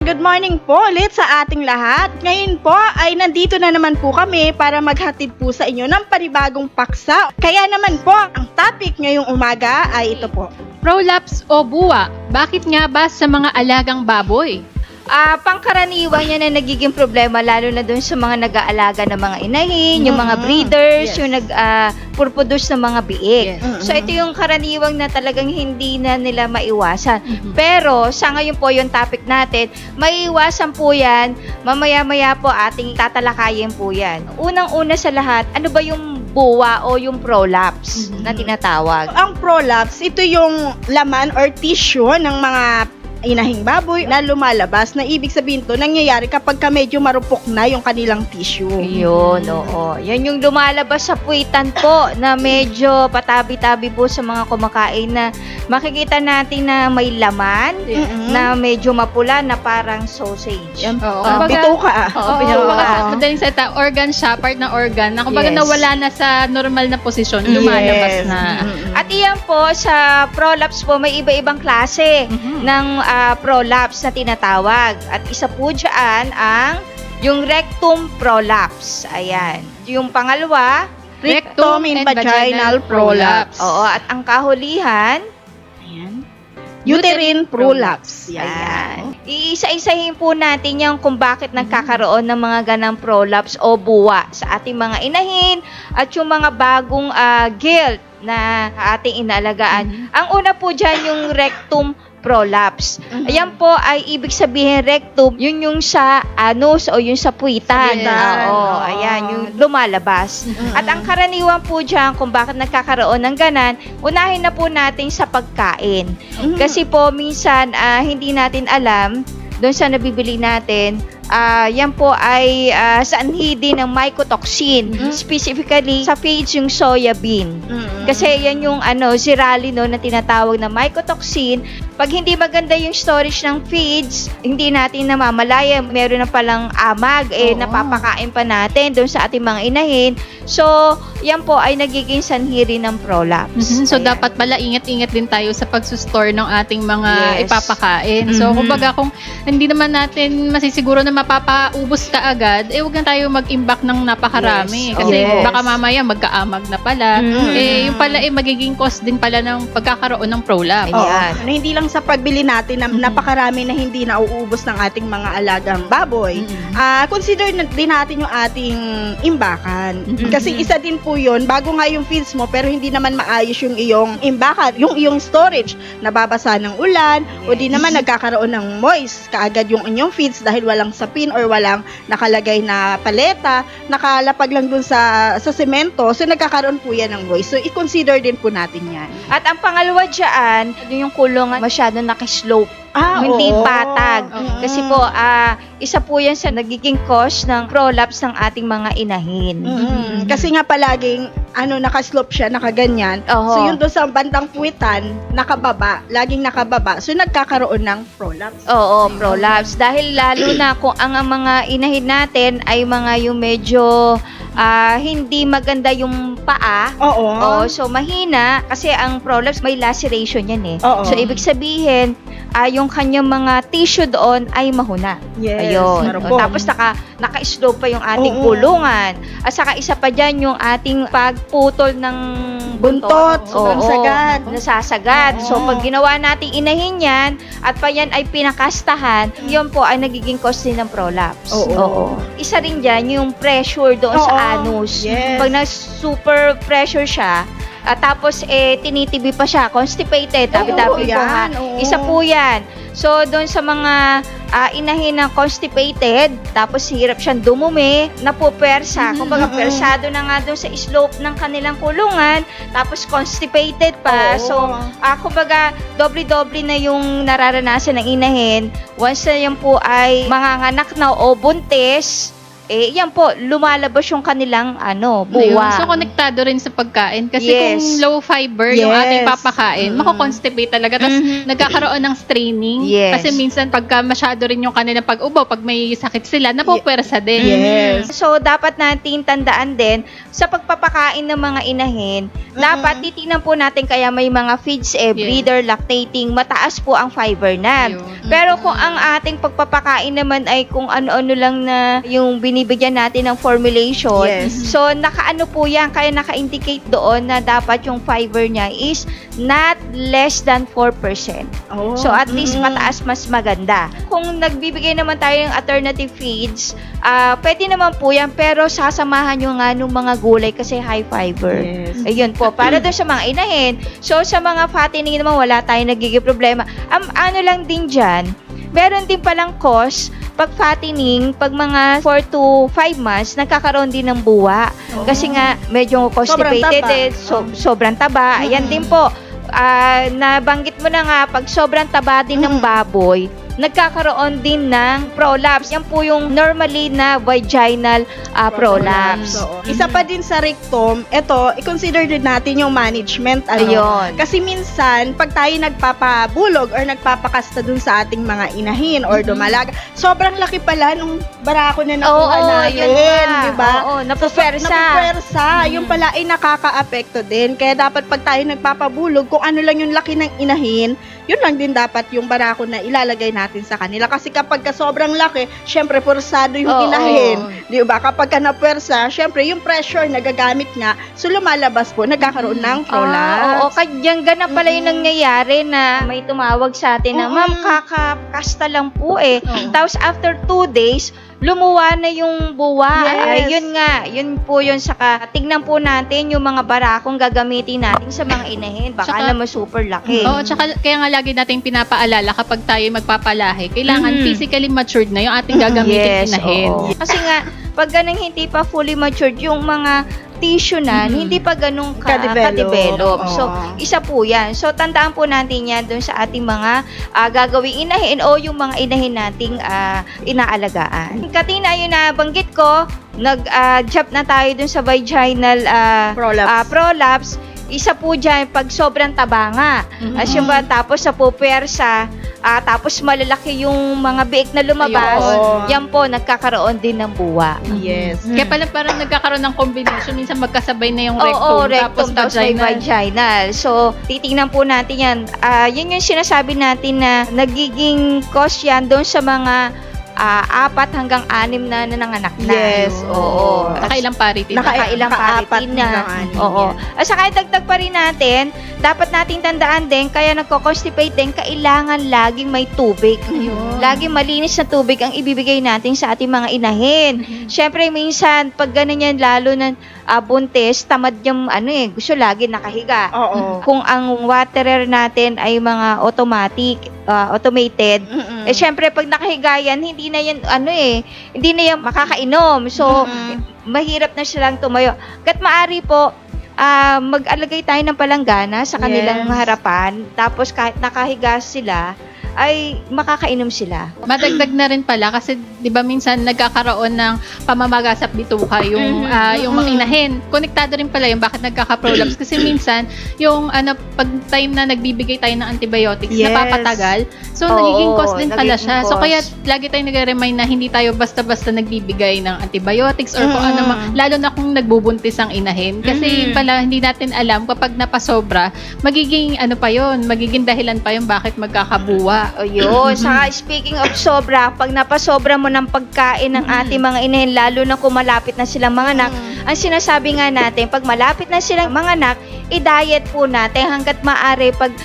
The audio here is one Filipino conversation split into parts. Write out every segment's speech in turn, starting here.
Good morning po ulit sa ating lahat. Ngayon po ay nandito na naman po kami para maghatid po sa inyo ng panibagong paksa. Kaya naman po, ang topic ngayong umaga ay ito po. Prolapse o buwa, bakit nga ba sa mga alagang baboy? Pangkaraniwan yan na nagiging problema lalo na doon sa mga nag-aalaga ng mga inahin, yung mga breeders, yung nag-purproduce ng mga biik. So ito yung karaniwang na talagang hindi na nila maiwasan. Pero sa ngayon po yung topic natin, maiiwasan po yan, mamaya-maya po ating tatalakayin po yan. Unang-una sa lahat, ano ba yung buwa o yung prolapse na tinatawag? Ang prolapse, ito yung laman or tissue ng mga inahing baboy na lumalabas, na ibig sabihin to nangyayari kapag medyo marupok na yung kanilang tissue. Yun, oo. Yan yung lumalabas sa puwitan po na medyo patabi-tabi po sa mga kumakain na makikita natin na may laman, na medyo mapula na parang sausage. Bituka. Madaling salita, organ siya, part ng organ, na kumbaga nawala na sa normal na posisyon, lumalabas na. At iyan po, sa prolapse po, may iba-ibang klase ng prolapse na tinatawag. At isa po dyan ang yung rectum prolapse. Ayan. Yung pangalawa, rectum and vaginal prolapse. Oo, at ang kahulihan, uterine prolapse. Ayan. Iisa-isahin po natin yung kung bakit nagkakaroon ng mga ganang prolapse o buwa sa ating mga inahin at yung mga bagong gilt na ating inaalagaan. Ang una po dyan yung rectum prolapse. Ayan po ay ibig sabihin rectum, yun yung sa anus o yung sa puwitan. Oo, ayan, yung lumalabas. At ang karaniwan po dyan kung bakit nagkakaroon ng ganan, unahin na po natin sa pagkain. Kasi po minsan hindi natin alam doon sa nabibili natin, yan po ay sanhi din ng mycotoxin, specifically sa feeds yung soya bean. Kasi yan yung zearalenone na tinatawag na mycotoxin. Pag hindi maganda yung storage ng feeds, hindi natin namamalaya, meron na palang amag, napapakain pa natin doon sa ating mga inahin. So, yan po ay nagiging sanhi rin ng prolapse. So, dapat pala ingat-ingat din tayo sa pagsustor ng ating mga ipapakain. So, kumbaga kung hindi naman natin masisiguro na mapapaubos ka agad, huwag na tayo mag-imbak ng napakarami. Kasi baka mamaya magkaamag na pala. Yung pala magiging cause din pala ng pagkakaroon ng prolapse. Hindi lang sa pagbili natin na napakarami na hindi nauubos ng ating mga alagang baboy. Consider din natin yung ating imbakan. Kasi isa din po yun, bago nga yung feeds mo, pero hindi naman maayos yung iyong imbakan, yung iyong storage, nababasa ng ulan, o di naman nagkakaroon ng moist kaagad yung inyong feeds dahil walang sapin or walang nakalagay na paleta, nakalapag lang dun sa semento, so nagkakaroon po yan ng moist. So, i-consider din po natin yan. At ang pangalawa dyan, yung kulungan masyado nakislope. Hindi patag. Kasi po, isa po yan sa nagiging cause ng prolapse ng ating mga inahin. Kasi nga palaging, nakaslope siya, nakaganyan. So, yun doon sa bandang puwitan, nakababa, laging nakababa. So, nagkakaroon ng prolapse. Oo, prolapse. Dahil lalo na kung ang mga inahin natin ay mga yung medyo hindi maganda yung paa. So, mahina. Kasi ang prolapse, may laceration yan So, ibig sabihin, yung kanyang mga tissue doon ay mahuna. Ayun. Tapos naka-slope pa yung ating kulungan. At saka isa pa dyan yung ating pagputol ng buntot. Sobrang sagad. Nasasagad. So, pag ginawa nating inahin yan, at pa yan ay pinakastahan, yun po ay nagiging cause din ng prolapse. Isa rin dyan yung pressure doon sa anus. Pag na-super pressure siya, tapos tinitibi pa siya, constipated, tabi-tabi po nga. Isa po yan. So, doon sa mga inahin na constipated, tapos hirap siyang dumumi, napupersa. Kumbaga, persado na nga doon sa slope ng kanilang kulungan, tapos constipated pa. So, kumbaga, doble-doble na yung nararanasan ng inahin. Once na yan po ay manganganak na o buntis, yan po, lumalabas yung kanilang Ayun. buwa. So, konektado rin sa pagkain. Kasi Yes. kung low fiber yung Yes. ating papakain, mako-constipate talaga. Tapos, nagkakaroon ng straining. Yes. Kasi minsan, pagka masyado rin yung kanilang pag-ubo, pag may sakit sila, napupwersa din. Yes. So, dapat nating tandaan din, sa pagpapakain ng mga inahin, dapat titingnan po natin kaya may mga feeds breeder, lactating, mataas po ang fiber na. Ayun. Pero kung ang ating pagpapakain naman ay kung ano-ano lang na yung binibigyan natin ng formulation, Yes. so nakaano po yan, kaya naka-indicate doon na dapat yung fiber niya is not less than 4%. Oh. So at least mataas, mas maganda. Kung nagbibigay naman tayo ng alternative feeds, pwede naman po yan, pero sasamahan nyo nga ng mga gulay kasi high fiber. Yes. Ayun po, para doon sa mga inahin. So sa mga fattening naman, wala tayong nagiging problema. Ano lang din dyan, meron din palang cause pag fattening, pag mga 4 to 5 months, nagkakaroon din ng buwa. Kasi nga, medyo constipated, sobrang taba. Ayan din po, nabanggit mo na nga, pag sobrang taba din ng baboy, nagkakaroon din ng prolapse. Yan po yung normally na vaginal prolapse. So, isa pa din sa rectum, ito, i-consider din natin yung management. Ayun. Kasi minsan, pag tayo nagpapabulog or nagpapakasta dun sa ating mga inahin or dumalaga, sobrang laki pala nung barako na nakuha natin. Diba? Oo, napupersa. Napupersa. Yung pala ay nakaka-apekto din. Kaya dapat pag tayo nagpapabulog, kung ano lang yung laki ng inahin, yun lang din dapat yung barako na ilalagay natin sa kanila. Kasi kapag ka sobrang laki, syempre pursado yung inahin. Di ba? Kapag ka napwersa, syempre yung pressure na gagamit nga, so lumalabas po, nagkakaroon ng prolapse. Oo, kaya ganun pala yung nangyayari na may tumawag sa atin na, ma'am, kakakasta lang po Tapos after 2 days, lumuwa na yung buwa. Yes. Ayun nga, yun po yun. Saka, tignan po natin yung mga barakong gagamitin natin sa mga inahin. Baka naman super laki. Oo, tsaka kaya nga lagi nating pinapaalala kapag tayo magpapalahi, kailangan physically matured na yung ating gagamitin inahin. Kasi nga, pag ganang hindi pa fully matured, yung mga tissue na, hindi pa ganun ka-develop. So, isa po yan. So, tandaan po natin yan dun sa ating mga gagawing inahin o yung mga inahin nating inaalagaan. Katina, yun na banggit ko, nag-jump na tayo dun sa vaginal prolapse. Isa po dyan, pag sobrang taba nga. Tapos sa pupersa, tapos malalaki yung mga biik na lumabas, yan po, nagkakaroon din ng buwa. Yes. Kaya pala parang nagkakaroon ng combination, minsan magkasabay na yung rectum, tapos may vaginal. So, titingnan po natin yan. Yan yung sinasabi natin na nagiging cause yan doon sa mga 4 hanggang 6 na nanganak na. Yes, oo. Nakailang parity. Nakailang parity na. Oo. At saka dagdag pa rin natin, dapat nating tandaan din, kaya nagko-constipate din, kailangan laging may tubig. Laging malinis na tubig ang ibibigay natin sa ating mga inahin. Siyempre, minsan, pag ganun yan, lalo na buntis, tamad yung gusto lagi nakahiga. Kung ang waterer natin ay mga automated, siyempre, pag nakahiga yan, hindi na yan, hindi na yan makakainom. So, mahirap na silang tumayo. Kat maari po, mag-alagay tayo ng palanggana sa kanilang harapan, tapos kahit nakahiga sila, ay makakainom sila. Madagdag na rin pala kasi 'di ba minsan nagkakaroon ng pamamagasap bituka yung yung mga inahin. Konektado rin pala yung bakit nagkaka-prolapse kasi minsan yung pag time na nagbibigay tayo ng antibiotics napapatagal. So nagiging cause din pala siya. So kaya lagi tayong nagre-remind na hindi tayo basta-basta nagbibigay ng antibiotics or kung ano lalo na kung nagbubuntis ang inahin kasi pala hindi natin alam kapag napasobra magiging magiging dahilan pa yung bakit magkakabuwa. Ayun. Saka speaking of sobra, pag napasobra mo ng pagkain ng ating mga inahin, lalo na kung malapit na silang manganak, ang sinasabi nga natin, pag malapit na silang manganak, i-diet po natin hanggat maaari pag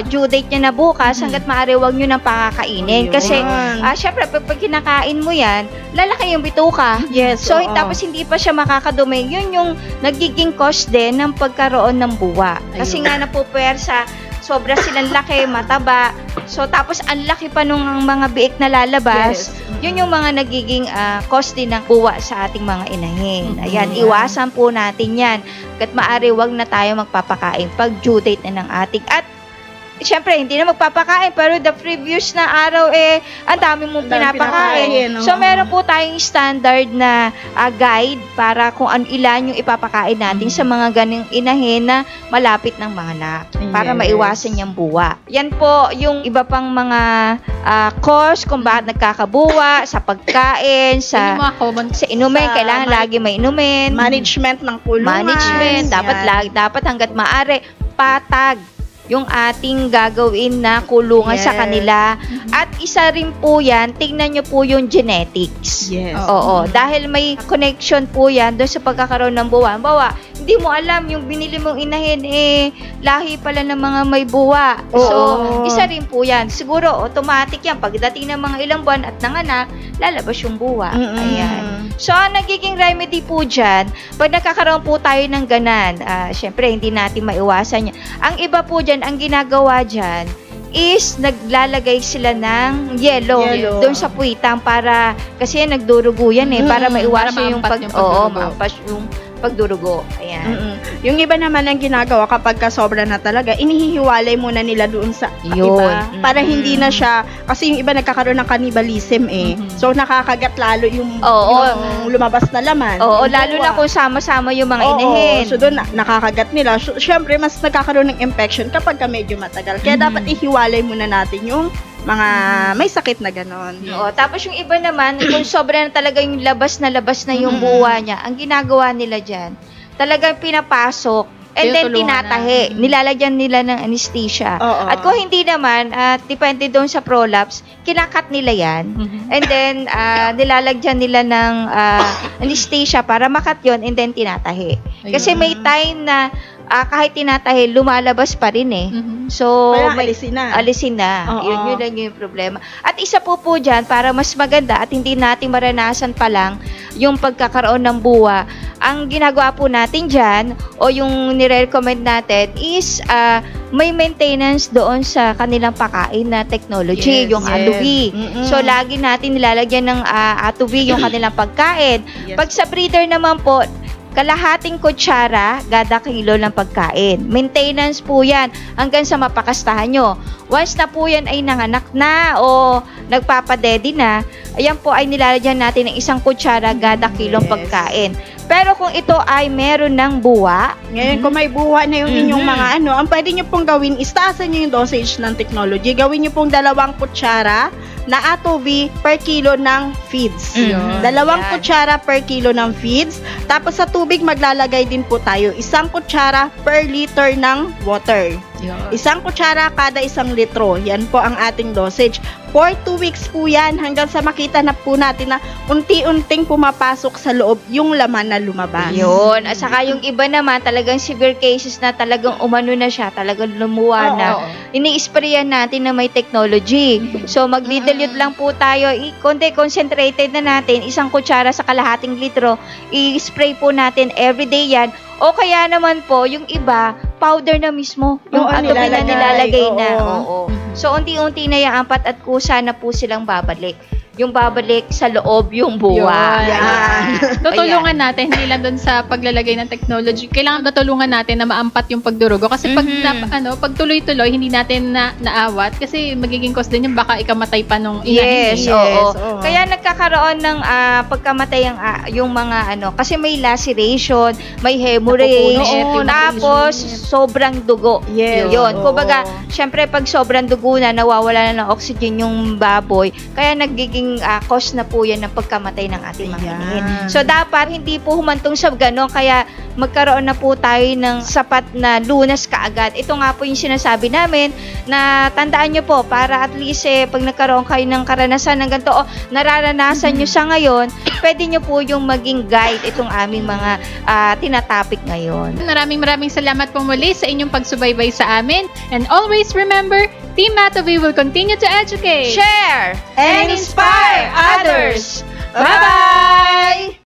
due date niya na bukas, hanggat maaari huwag nyo nang pakakainin. Kasi, syempre, pag kinakain mo yan, lalaki yung bituka. Yes. So, tapos hindi pa siya makakadumi. Yun yung nagiging cause din ng pagkaroon ng buwa. Kasi nga napupersa, sobra silang laki, mataba. So, tapos ang laki pa nung mga biik na lalabas. Yun yung mga nagiging cause din ng buwa sa ating mga inahin. Ayan, iwasan po natin yan. Kahit maaari, wag na tayo magpapakain pag due date na ng ating. At syempre, hindi na magpapakain, pero the previous na araw, ang dami mong pinapakain. So, meron po tayong standard na guide para kung ilan yung ipapakain natin sa mga ganang inahin na malapit ng mga anak para maiwasan yung buwa. Yan po yung iba pang mga cause kung bakit nagkakabuwa sa pagkain, sa inumin, kailangan lagi may inumin. Management ng kulungan. Dapat hanggat maaari, patag yung ating gagawin na kulungan sa kanila. At isa rin po yan, tingnan nyo po yung genetics. Oo, dahil may connection po yan doon sa pagkakaroon ng buwa. Bawa, hindi mo alam yung binili mong inahin, lahi pala ng mga may buwa. So, isa rin po yan. Siguro, automatic yan. Pagdating ng mga ilang buwan at nanganak, lalabas yung buwa. Ayan. So, ang nagiging remedy po dyan, pag nakakaroon po tayo ng ganan, syempre, hindi natin maiwasan yan. Ang iba po dyan, ang ginagawa dyan, is naglalagay sila ng yelo doon sa puwitang para, kasi nagdurugo yan para maiwasan yung maampas yung pagdurugo. Ayan. Yung iba naman ang ginagawa kapag sobra na talaga, inihihiwalay muna nila doon sa iba. Para hindi na siya, kasi yung iba nagkakaroon ng cannibalism So, nakakagat lalo yung lumabas na laman. Lalo na kung sama-sama yung mga inahin. So, doon nakakagat nila. So, syempre, mas nagkakaroon ng infection kapag medyo matagal. Kaya dapat ihiwalay muna natin yung mga may sakit na ganon. Tapos yung iba naman, kung sobra na talaga yung labas na yung buwa niya, ang ginagawa nila dyan, talagang pinapasok, and then tinatahi. Nilalagyan nila ng anesthesia. At kung hindi naman, depende doon sa prolapse, kinakat nila yan. And then, nilalagyan nila ng anesthesia para makat yun, and then tinatahi. Kasi may time na kahit tinatahi, lumalabas pa rin So, alisin na. Yun lang yung problema. At isa po dyan, para mas maganda at hindi natin maranasan pa lang yung pagkakaroon ng buwa, ang ginagawa po natin dyan, o yung nire-recommend natin, is may maintenance doon sa kanilang pakain na technology, yung atubi. So, lagi natin nilalagyan ng atubi yung kanilang pagkain. Pag sa breeder naman po, kalahating kutsara, kada kilo ng pagkain. Maintenance po yan hanggang sa mapakastahan nyo. Once na po yan ay nanganak na o nagpapadedi na, ayan po ay nilalagyan natin ng 1 kutsara kada kilong pagkain. Pero kung ito ay meron ng buwa, ngayon kung may buwa na yung inyong mga ang pwede nyo pong gawin, istaasan nyo yung dosage ng technology. Gawin nyo pong 2 kutsara na atobi per kilo ng feeds. 2 kutsara per kilo ng feeds. Tapos sa tubig maglalagay din po tayo 1 kutsara per liter ng water. 1 kutsara kada 1 litro. Yan po ang ating dosage. For 2 weeks po yan hanggang sa makita na po natin na unti-unting pumapasok sa loob yung laman na lumabas. Yun. At saka yung iba naman, talagang severe cases na talagang umano na siya, talagang lumuwa na. Ini-sprayan natin na may technology. So, mag-dilute lang po tayo. Concentrated na natin. 1 kutsara sa kalahating litro. I-spray po natin everyday yan. O kaya naman po, yung iba, powder na mismo. Yung atobi na nilalagay na. So, unti-unti na yung ampat at kusa na po silang babalik. Yung babalik sa loob yung buwa. Tutulungan natin, hindi lang dun sa paglalagay ng technology. Kailangan tutulungan natin na maampat yung pagdurugo. Kasi pag, pag tuloy-tuloy, hindi natin naawat. Kasi magiging cause din yung baka ikamatay pa nung inahin. Kaya nagkakaroon ng pagkamatay yung mga kasi may laceration, may hemorrhage, tapos sobrang dugo. Yun. Kumbaga, syempre pag sobrang dugo na, nawawala na ng oxygen yung baboy. Kaya nagiging cause na po yan ng pagkamatay ng ating mga inahin. So, dapat hindi po humantong sa ganon, kaya magkaroon na po tayo ng sapat na lunas kaagad. Ito nga po yung sinasabi namin na tandaan nyo po, para at least pag nagkaroon kayo ng karanasan ng ganito o nararanasan nyo sa ngayon, pwede nyo po yung maging guide itong aming mga tinatapik ngayon. Maraming salamat po muli sa inyong pagsubaybay sa amin. And always remember, Team Matovi will continue to educate, share, and inspire others. Bye-bye!